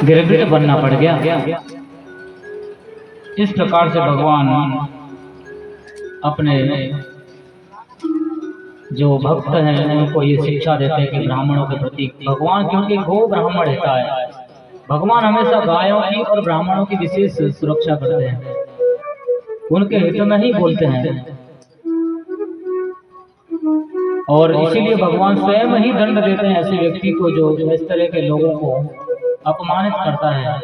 गिरगिट बनना पड़ गया। इस प्रकार से भगवान अपने जो भक्त हैं उनको ये शिक्षा देते हैं कि ब्राह्मणों के प्रति भगवान, क्योंकि गो ब्राह्मण रहता है, भगवान हमेशा गायों की और ब्राह्मणों की विशेष सुरक्षा करते हैं, उनके हित में ही बोलते हैं। और इसीलिए भगवान स्वयं ही दंड देते हैं ऐसे व्यक्ति को जो इस तरह के लोगों को अपमानित करता है।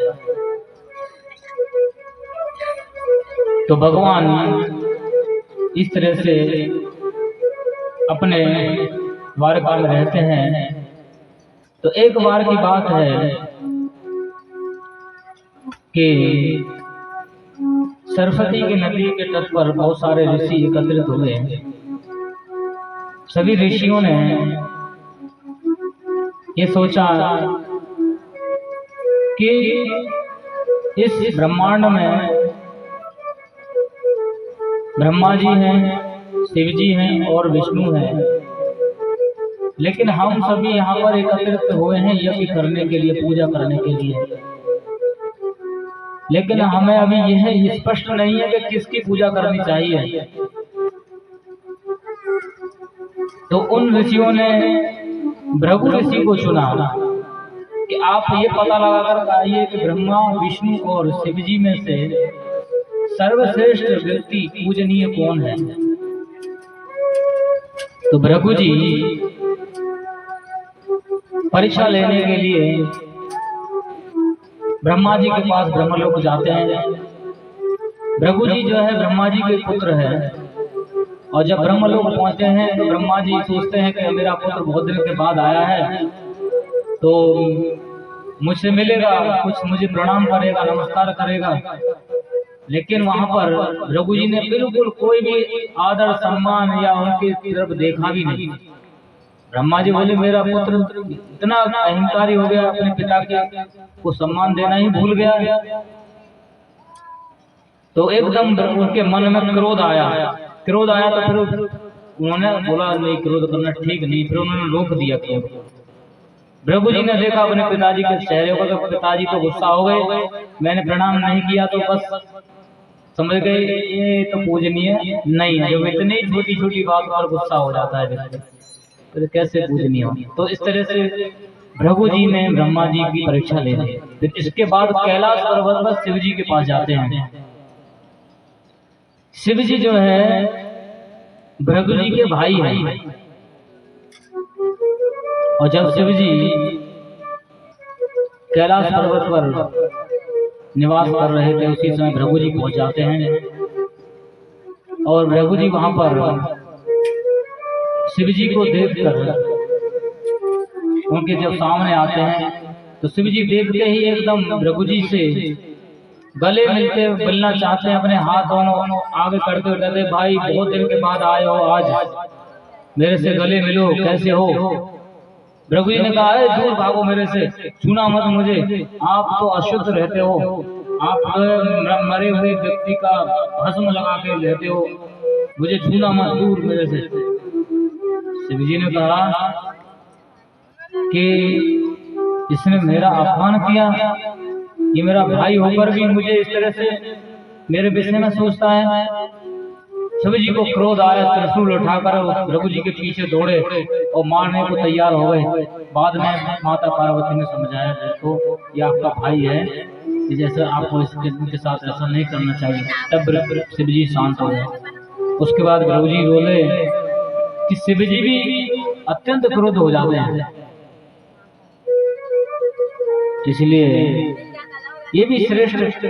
तो भगवान इस तरह से अपने द्वारका में रहते हैं। तो एक बार की बात है कि सरस्वती की नदी के तट पर बहुत सारे ऋषि एकत्रित हुए। सभी ऋषियों ने ये सोचा कि इस ब्रह्मांड में ब्रह्मा जी हैं, शिव जी हैं और विष्णु हैं, लेकिन हम सभी यहाँ पर एकत्रित हुए हैं यज्ञ करने के लिए, पूजा करने के लिए। लेकिन हमें अभी यह स्पष्ट नहीं है कि किसकी पूजा करनी चाहिए। तो उन ऋषियों ने भृगु ऋषि को चुना कि आप ये पता लगाकर आइए कि ब्रह्मा, विष्णु और शिव जी में से सर्वश्रेष्ठ व्यक्ति पूजनीय कौन है। तो भृगु जी परीक्षा लेने के लिए ब्रह्मा जी के पास ब्रह्मलोक जाते हैं। भृगु जी जो है ब्रह्मा जी के पुत्र है, और जब ब्रह्मलोक पहुंचते हैं तो ब्रह्मा जी सोचते हैं कि मेरा पुत्र बहुत दिन के बाद आया है, तो मुझसे मिलेगा, कुछ मुझे प्रणाम करेगा, नमस्कार करेगा। लेकिन वहां पर भृगु जी ने बिल्कुल कोई भी आदर सम्मान या उनकी तरफ देखा भी नहीं। ब्रह्मा जी बोले मेरा पुत्र इतना अहंकारी हो गया, अपने पिता के को सम्मान देना ही भूल गया। तो एकदम उनके मन में क्रोध आया। तो फिर उन्होंने बोला नहीं, क्रोध करना ठीक नहीं। फिर उन्होंने रोक दिया क्रोध। भृगु जी ने देखा अपने पिताजी के चेहरे को, तो पिताजी तो गुस्सा हो गए, मैंने प्रणाम नहीं किया तो बस समझ गए ये तो पूजनीय नहीं है। जब इतनी छोटी छोटी बात पर गुस्सा हो जाता है व्यक्ति, तो कैसे पूजनीय हो। तो इस तरह से भृगु जी ने ब्रह्मा जी की परीक्षा ले ली। फिर इसके बाद कैलाश पर्वत पर शिव जी के पास जाते हैं। शिव जी जो है भृगु जी के भाई हैं, और जब शिव जी कैलाश पर्वत पर निवास कर रहे थे उसी समय भृगु जी पहुंच जाते हैं। और भृगु जी वहां पर शिव जी को देखकर उनके जब सामने आते हैं तो शिव जी देखते ही एकदम भृगु जी से गले मिलना चाहते हैं, अपने हाथ दोनों आगे करते हुए कहते भाई बहुत दिन के बाद आए हो, आज मेरे से गले मिलो, कैसे हो। भृगु जी ने कहा है दूर भागो मेरे से, छूना मत मुझे, आप तो अशुद्ध रहते हो, आप मरे हुए व्यक्ति का भस्म लगा के रहते हो, मुझे छूना मत, दूर मेरे से। शिव जी ने कहा कि इसने मेरा अपमान किया, ये मेरा भाई होकर भी मुझे इस तरह से मेरे विषय में सोचता है। शिव जी को क्रोध आया, त्रिशूल उठाकर भृगु जी के पीछे दौड़े और मारने को तैयार हो गए। बाद में माता पार्वती ने समझाया देखो ये आपका भाई है, जैसे आपको इसके साथ ऐसा नहीं करना चाहिए। तब शिव जी शांत हो गए। उसके बाद भृगु जी बोले कि शिव जी भी अत्यंत क्रोध हो जाते हैं, इसलिए ये भी श्रेष्ठ